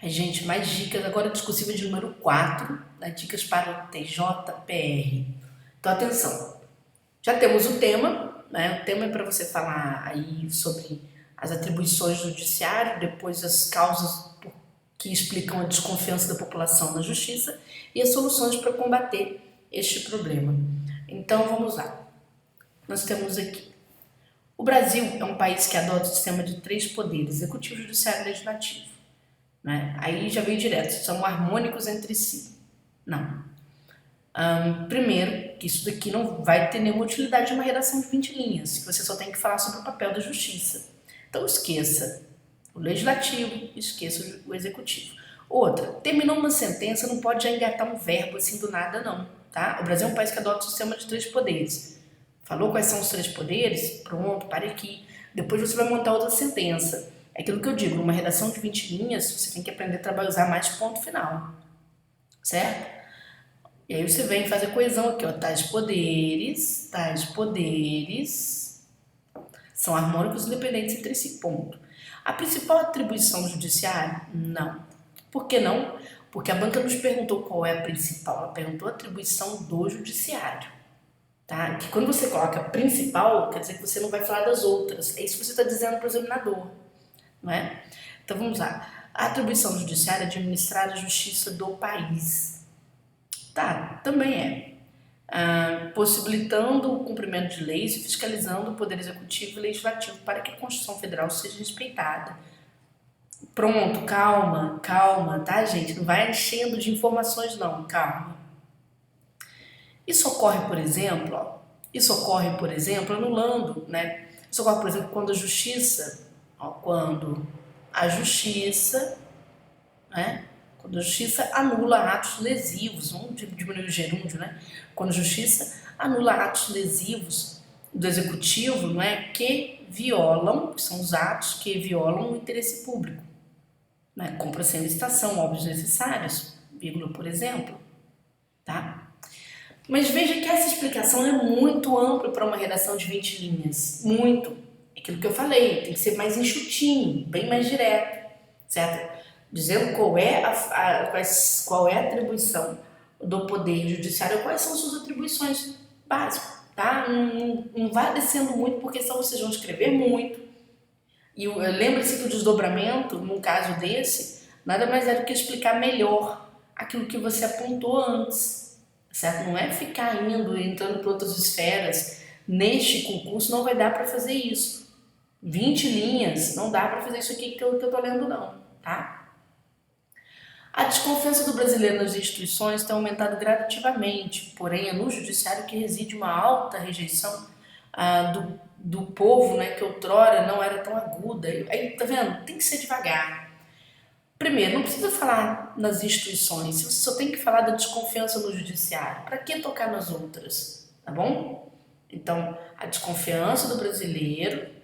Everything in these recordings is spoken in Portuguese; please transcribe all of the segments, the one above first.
Gente, mais dicas. Agora discursiva de número 4, né? Dicas para o TJPR. Então, atenção. Já temos o tema, né? O tema é para você falar aí sobre as atribuições do judiciário, depois as causas que explicam a desconfiança da população na justiça e as soluções para combater este problema. Então, vamos lá. Nós temos aqui. O Brasil é um país que adota o sistema de 3 poderes, executivo, judiciário e legislativo. Né? Aí já veio direto, são harmônicos entre si. Não. Primeiro, que isso daqui não vai ter nenhuma utilidade de uma redação de 20 linhas, que você só tem que falar sobre o papel da justiça. Então esqueça o legislativo, esqueça o executivo. Outra, terminou uma sentença, não pode já engatar um verbo assim do nada não, tá? O Brasil é um país que adota o sistema de 3 poderes. Falou quais são os 3 poderes? Pronto, pare aqui. Depois você vai montar outra sentença. É aquilo que eu digo, numa redação de 20 linhas, você tem que aprender a usar mais ponto final, certo? E aí você vem fazer coesão aqui, ó, tais poderes são harmônicos e independentes entre si, ponto. A principal atribuição do judiciário? Não. Por que não? Porque a banca nos perguntou qual é a principal, ela perguntou a atribuição do judiciário. Tá? Que quando você coloca principal, quer dizer que você não vai falar das outras. É isso que você está dizendo para o examinador, não é? Então vamos lá. A atribuição do judiciário é administrar a justiça do país. Tá, também é. Possibilitando o cumprimento de leis e fiscalizando o poder executivo e legislativo para que a Constituição Federal seja respeitada. Pronto, calma, calma, tá, gente? Não vai enchendo de informações, não, calma. Isso ocorre, por exemplo, anulando, né? Isso ocorre, por exemplo, quando a justiça, né? Quando a justiça anula atos lesivos, vamos diminuir o gerúndio, né? Quando a justiça anula atos lesivos do executivo, não é? Que são os atos que violam o interesse público, né? Compra sem licitação, obras necessárias, vírgula, por exemplo, tá? Mas veja que essa explicação é muito ampla para uma redação de 20 linhas. Muito. É aquilo que eu falei, tem que ser mais enxutinho, bem mais direto, certo? Dizendo qual é a atribuição do Poder Judiciário, quais são suas atribuições básicas, tá? Não vai descendo muito, porque senão vocês vão escrever muito. E lembre-se que o desdobramento, num caso desse, nada mais é do que explicar melhor aquilo que você apontou antes, certo? Não é ficar entrando para outras esferas. Neste concurso não vai dar para fazer isso. 20 linhas, não dá para fazer isso aqui que eu tô lendo não, tá? A desconfiança do brasileiro nas instituições tem aumentado gradativamente, porém é no judiciário que reside uma alta rejeição do povo, né, que outrora não era tão aguda. Aí, tá vendo? Tem que ser devagar. Primeiro, não precisa falar nas instituições, você só tem que falar da desconfiança no judiciário. Para que tocar nas outras? Tá bom? Então, a desconfiança do brasileiro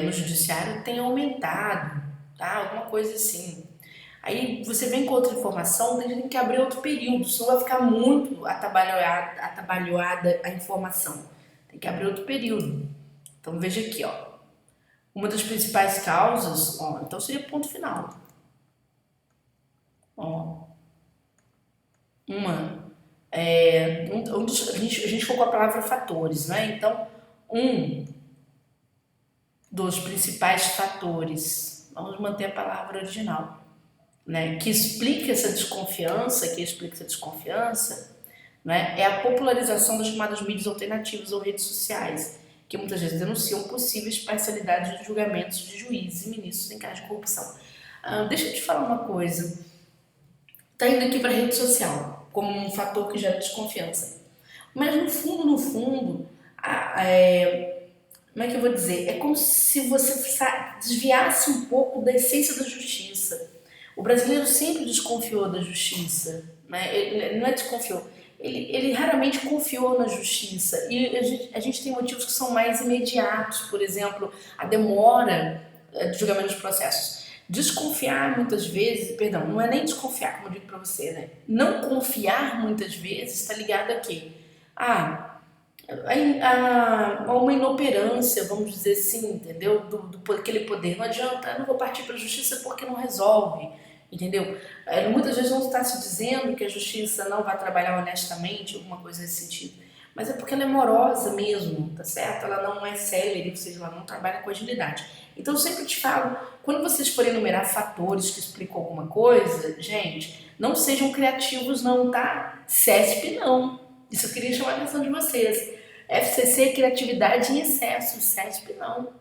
no judiciário tem aumentado, tá? Alguma coisa assim. Aí você vem com outra informação, tem que abrir outro período, senão vai ficar muito atabalhoada a informação. Tem que abrir outro período. Então veja aqui, ó. Uma das principais causas, ó, então seria ponto final. Ó, a gente focou a palavra fatores, né? Então, um dos principais fatores, vamos manter a palavra original, né, que explica essa desconfiança, né, é a popularização das chamadas mídias alternativas ou redes sociais, que muitas vezes denunciam possíveis parcialidades de julgamentos de juízes e ministros em caso de corrupção. Deixa eu te falar uma coisa. Está indo aqui para a rede social como um fator que gera desconfiança. Mas no fundo, como é que eu vou dizer? É como se você desviasse um pouco da essência da justiça. O brasileiro sempre desconfiou da justiça, né? Ele não é desconfiou, ele raramente confiou na justiça. E a gente tem motivos que são mais imediatos, por exemplo, a demora de julgamento dos processos. Desconfiar muitas vezes, perdão, não é nem desconfiar, como eu digo para você, né? Não confiar muitas vezes está ligado a quê? A uma inoperância, vamos dizer assim, entendeu? Aquele poder. Não adianta, eu não vou partir para a justiça porque não resolve. entendeu? Muitas vezes não está se dizendo que a justiça não vai trabalhar honestamente, alguma coisa nesse sentido, mas é porque ela é morosa mesmo, tá certo? Ela não é célere, ou seja, ela não trabalha com agilidade. Então eu sempre te falo, quando vocês forem enumerar fatores que explicam alguma coisa, gente, não sejam criativos não, tá? CESP não. Isso eu queria chamar a atenção de vocês. FCC é criatividade em excesso, CESP não.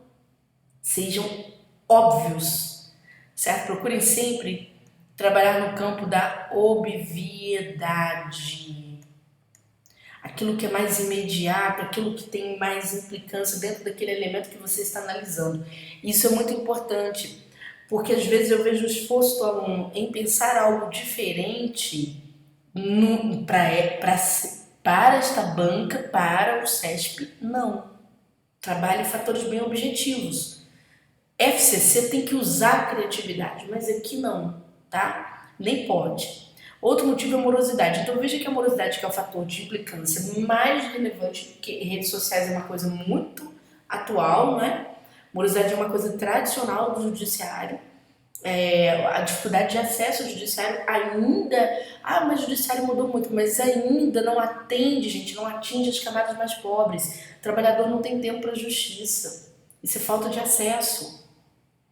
Sejam óbvios, certo? Procurem sempre trabalhar no campo da obviedade. Aquilo que é mais imediato, aquilo que tem mais implicância dentro daquele elemento que você está analisando. Isso é muito importante, porque às vezes eu vejo o esforço do aluno em pensar algo diferente para esta banca, para o CESP, não. Trabalhe fatores bem objetivos. FCC tem que usar a criatividade, mas aqui não, tá? Nem pode. Outro motivo é a morosidade. Então veja que a morosidade, que é o fator de implicância mais relevante, que redes sociais é uma coisa muito atual, né? Morosidade é uma coisa tradicional do judiciário. A dificuldade de acesso ao judiciário ainda... mas o judiciário mudou muito, mas ainda não atende, gente, não atinge as camadas mais pobres. O trabalhador não tem tempo para a justiça. Isso é falta de acesso,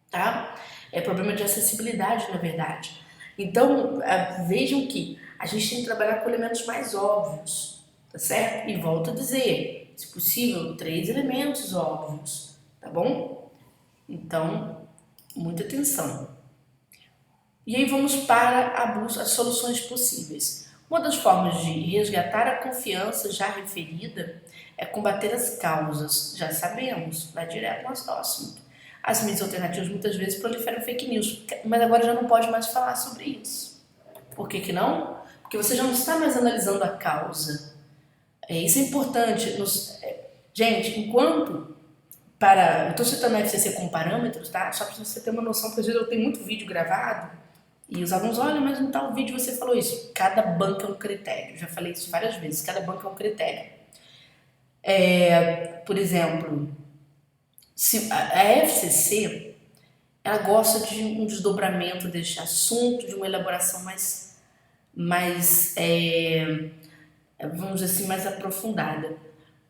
tá? É problema de acessibilidade, na verdade. Então, vejam que a gente tem que trabalhar com elementos mais óbvios, tá certo? E volto a dizer, se possível, 3 elementos óbvios, tá bom? Então, muita atenção. E aí vamos para as soluções possíveis. Uma das formas de resgatar a confiança já referida é combater as causas. Já sabemos, vai direto no assunto. As mídias alternativas muitas vezes proliferam fake news, mas agora já não pode mais falar sobre isso. Por que não? Porque você já não está mais analisando a causa. Isso é importante. Gente, enquanto... eu estou citando a FCC como parâmetros, tá? Só para você ter uma noção, porque às vezes eu tenho muito vídeo gravado e os alunos, olha, mas no tal vídeo você falou isso. Cada banco é um critério. Já falei isso várias vezes. Cada banco é um critério. Por exemplo, se a FCC, ela gosta de um desdobramento deste assunto, de uma elaboração mais vamos dizer assim, mais aprofundada.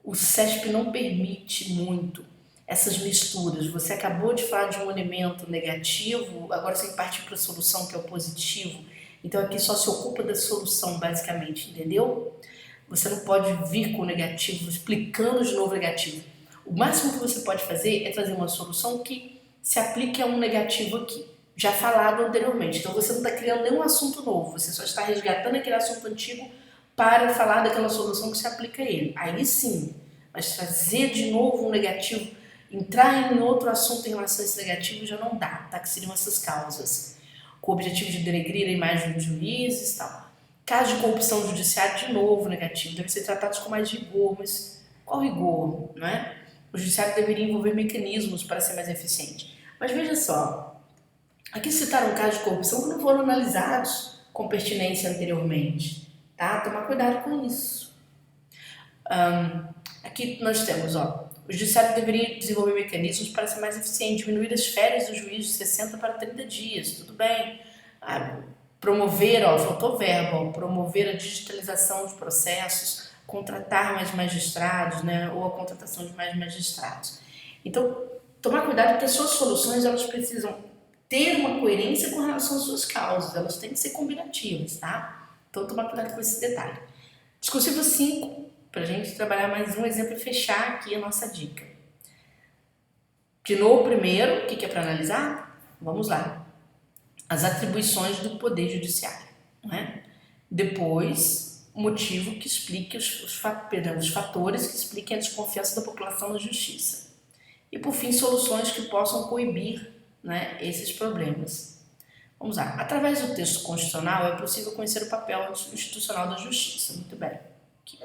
O CESP não permite muito essas misturas. Você acabou de falar de um elemento negativo, agora você parte para a solução, que é o positivo. Então aqui só se ocupa da solução, basicamente, entendeu? Você não pode vir com o negativo, explicando de novo o negativo. O máximo que você pode fazer é trazer uma solução que se aplique a um negativo aqui, já falado anteriormente. Então você não está criando nenhum assunto novo, você só está resgatando aquele assunto antigo para falar daquela solução que se aplica a ele. Aí sim, mas trazer de novo um negativo, entrar em outro assunto em relação a esse negativo já não dá, tá? Que seriam essas causas, com o objetivo de denegrir a imagem dos juízes e tal. Casos de corrupção no judiciário, de novo, negativo, devem ser tratados com mais rigor, mas qual rigor, não é? O judiciário deveria envolver mecanismos para ser mais eficiente. Mas veja só, aqui citaram casos de corrupção que não foram analisados com pertinência anteriormente, tá? Tomar cuidado com isso. Aqui nós temos, o judiciário deveria desenvolver mecanismos para ser mais eficiente, diminuir as férias do juiz de 60 para 30 dias, tudo bem. Promover, faltou verbo, promover a digitalização dos processos, contratar mais magistrados, né, ou a contratação de mais magistrados. Então, tomar cuidado porque as suas soluções, elas precisam ter uma coerência com relação às suas causas, elas têm que ser combinativas, tá? Então, tomar cuidado com esse detalhe. Discursivo 5, para a gente trabalhar mais um exemplo e fechar aqui a nossa dica. De novo, primeiro, o que é para analisar? Vamos lá. As atribuições do Poder Judiciário. Né? Depois, motivo que explique os fatores que expliquem a desconfiança da população na justiça. E, por fim, soluções que possam coibir, né, esses problemas. Vamos lá. Através do texto constitucional é possível conhecer o papel institucional da justiça. Muito bem. Aqui.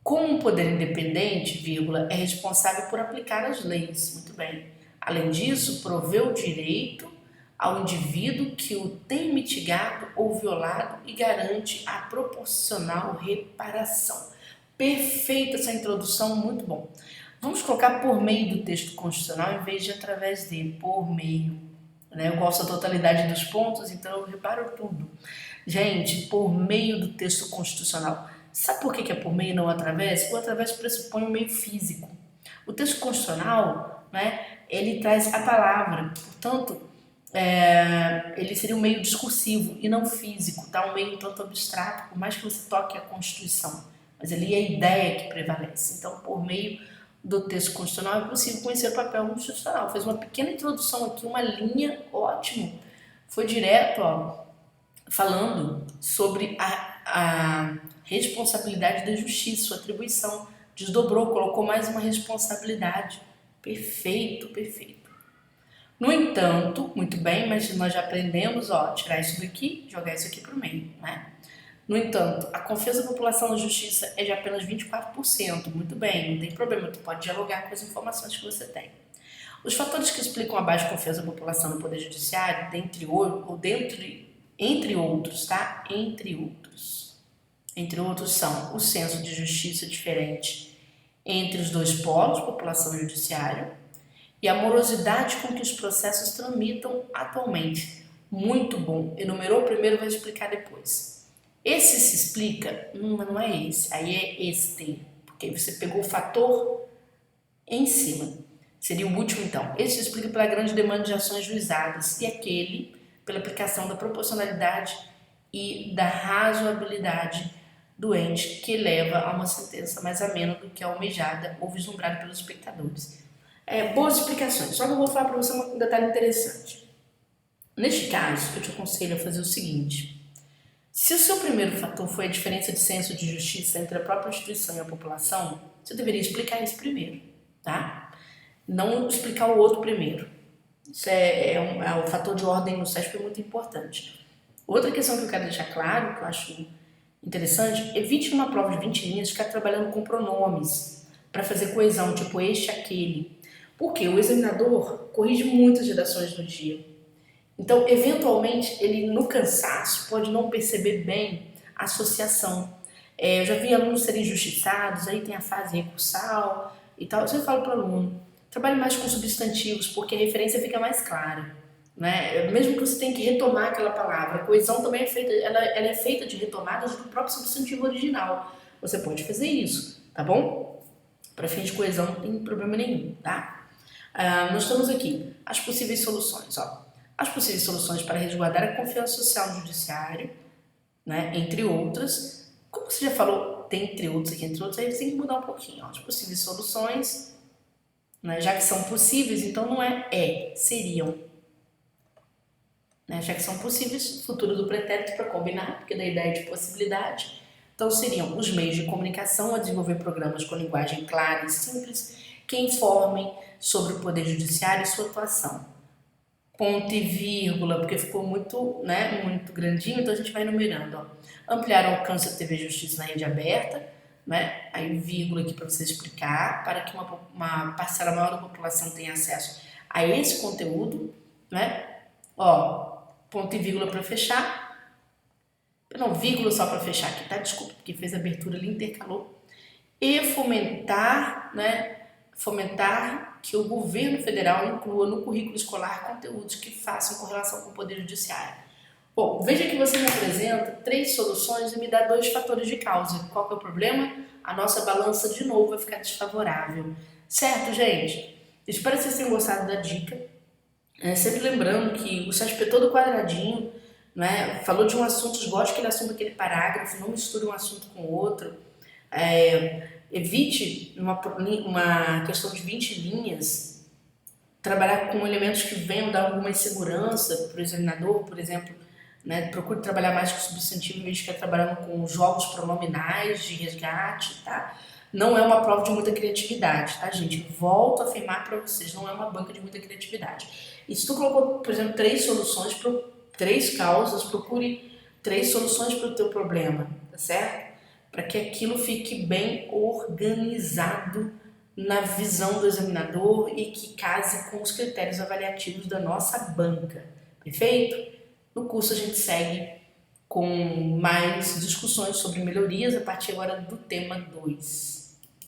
Como um poder independente, é responsável por aplicar as leis. Muito bem. Além disso, provê o direito ao indivíduo que o tem mitigado ou violado e garante a proporcional reparação. Perfeita essa introdução, muito bom. Vamos colocar por meio do texto constitucional em vez de através de, por meio. né? Eu gosto da totalidade dos pontos, então eu reparo tudo. Gente, por meio do texto constitucional. Sabe por que é por meio e não através? O através pressupõe um meio físico. O texto constitucional, né, ele traz a palavra, portanto, ele seria um meio discursivo e não físico, tá? Um meio tanto abstrato, por mais que você toque a Constituição, mas ali é a ideia que prevalece. Então, por meio do texto constitucional é possível conhecer o papel constitucional. Fez uma pequena introdução aqui, uma linha, ótimo. Foi direto, ó, falando sobre a responsabilidade da justiça, sua atribuição. Desdobrou, colocou mais uma responsabilidade. Perfeito, perfeito. No entanto, muito bem, mas nós já aprendemos, ó, tirar isso daqui, jogar isso aqui para o meio, né? No entanto, a confiança da população na justiça é de apenas 24%. Muito bem, não tem problema, tu pode dialogar com as informações que você tem. Os fatores que explicam a baixa confiança da população no Poder Judiciário, entre outros, tá? Entre outros são o senso de justiça diferente entre os dois polos, população e judiciário, e a morosidade com que os processos tramitam atualmente. Muito bom. Enumerou primeiro, vai explicar depois. Esse se explica, mas não é esse, aí é este, porque você pegou o fator em cima. Seria o último então. Esse se explica pela grande demanda de ações juizadas e aquele pela aplicação da proporcionalidade e da razoabilidade do ente que leva a uma sentença mais amena do que a almejada ou vislumbrada pelos espectadores. Boas explicações, só que eu vou falar para você um detalhe interessante. Neste caso, eu te aconselho a fazer o seguinte. Se o seu primeiro fator foi a diferença de senso de justiça entre a própria instituição e a população, você deveria explicar isso primeiro, tá? Não explicar o outro primeiro. Isso o fator de ordem no CESP é muito importante. Outra questão que eu quero deixar claro, que eu acho interessante, evite numa prova de 20 linhas ficar trabalhando com pronomes para fazer coesão, tipo este, aquele. Porque o examinador corrige muitas redações no dia. Então, eventualmente, ele no cansaço pode não perceber bem a associação. Eu já vi alunos serem injustiçados, aí tem a fase recursal e tal. Eu sempre falo para o aluno, trabalhe mais com substantivos, porque a referência fica mais clara. Né? Mesmo que você tenha que retomar aquela palavra, a coesão também é feita, ela é feita de retomadas do próprio substantivo original. Você pode fazer isso, tá bom? Para fins de coesão não tem problema nenhum, tá? Nós estamos aqui, as possíveis soluções, ó. As possíveis soluções para resguardar a confiança social no judiciário, né, entre outras. Como você já falou, tem entre outros aqui, entre outros, aí você tem que mudar um pouquinho. Ó. As possíveis soluções, né, já que são possíveis, então não seriam. Né, já que são possíveis, futuro do pretérito para combinar, porque da ideia de possibilidade. Então seriam os meios de comunicação a desenvolver programas com linguagem clara e simples que informem sobre o Poder Judiciário e sua atuação. Ponto e vírgula, porque ficou muito, né, muito grandinho, então a gente vai enumerando. Ó. Ampliar o alcance da TV Justiça na rede aberta, né, aí vírgula aqui para você explicar, para que uma parcela maior da população tenha acesso a esse conteúdo, né? Ó, ponto e vírgula para fechar. Não, vírgula só para fechar aqui, tá? Desculpa, porque fez a abertura ali, intercalou. E fomentar, né? Fomentar que o governo federal inclua no currículo escolar conteúdos que façam correlação com o Poder Judiciário. Bom, veja que você me apresenta 3 soluções e me dá 2 fatores de causa. Qual que é o problema? A nossa balança de novo vai ficar desfavorável. Certo, gente? Espero que vocês tenham gostado da dica. Sempre lembrando que o CESP é todo quadradinho, né? Falou de um assunto, esgote aquele assunto, aquele parágrafo, não misture um assunto com o outro. Evite, uma questão de 20 linhas, trabalhar com elementos que venham dar alguma insegurança para o examinador, por exemplo, né? Procure trabalhar mais com substantivo em vez de ficar trabalhando com jogos pronominais de resgate, tá? Não é uma prova de muita criatividade, tá, gente? Volto a afirmar para vocês, não é uma banca de muita criatividade. E se tu colocou, por exemplo, 3 soluções, 3 causas, procure 3 soluções para o teu problema, tá certo? Para que aquilo fique bem organizado na visão do examinador e que case com os critérios avaliativos da nossa banca, perfeito? No curso a gente segue com mais discussões sobre melhorias a partir agora do tema 2.